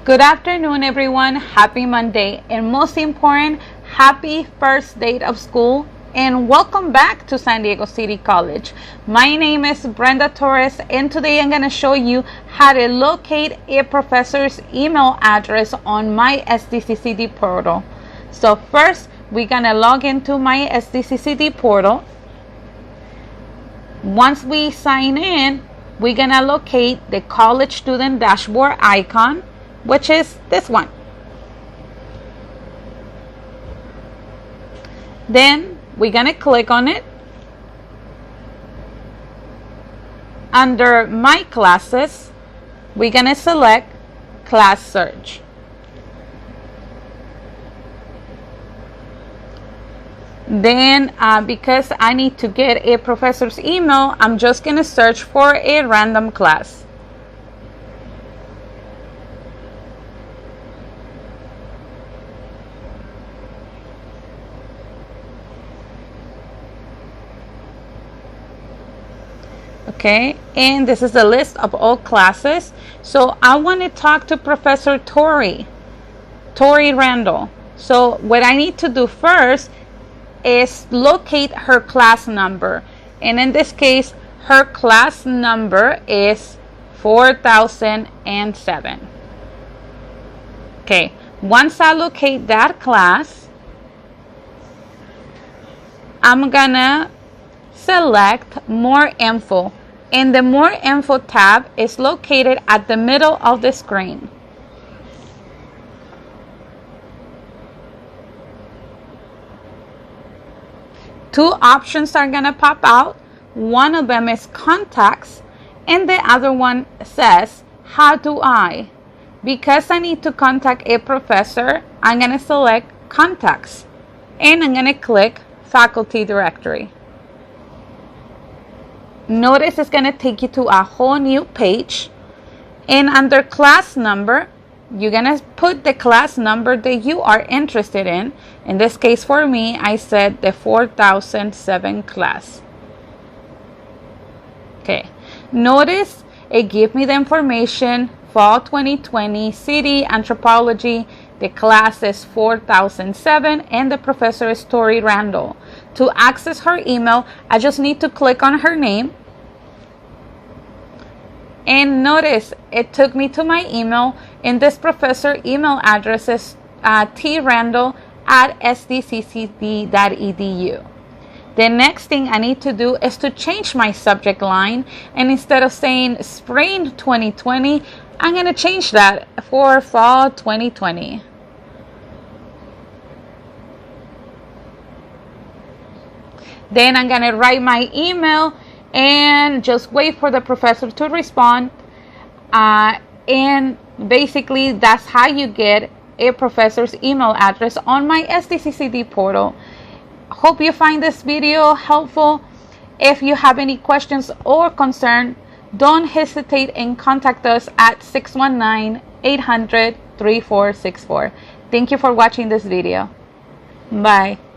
Good afternoon, everyone. Happy Monday, and most important, happy first day of school, and welcome back to San Diego City College. My name is Brenda Torres, and today I'm going to show you how to locate a professor's email address on MySDCCD portal. So first, we're going to log into MySDCCD portal. Once we sign in, we're going to locate the college student dashboard icon, which is this one. Then we're going to click on it. Under My Classes, we're going to select Class Search. Then because I need to get a professor's email, I'm just going to search for a random class. Okay, and this is the list of all classes. So I want to talk to Professor Tori Randall. So what I need to do first is locate her class number. And in this case, her class number is 4007. Okay, once I locate that class, I'm gonna select More Info. And the More Info tab is located at the middle of the screen. Two options are going to pop out. One of them is Contacts, and the other one says, How do I? Because I need to contact a professor, I'm going to select Contacts, and I'm going to click Faculty Directory. Notice it's going to take you to a whole new page, and under class number, you're going to put the class number that you are interested in. In this case, for me, I said the 4007 class. Okay, notice it gives me the information, Fall 2020, City Anthropology. The class is 4007, and the professor is Tori Randall. To access her email, I just need to click on her name. And notice it took me to my email, and this professor email address is trandall@sdccd.edu. The next thing I need to do is to change my subject line, and instead of saying Spring 2020, I'm going to change that for Fall 2020. Then I'm going to write my email and just wait for the professor to respond. And basically, that's how you get a professor's email address on my SDCCD portal. Hope you find this video helpful. If you have any questions or concern, don't hesitate and contact us at 619-800-3464. Thank you for watching this video. Bye.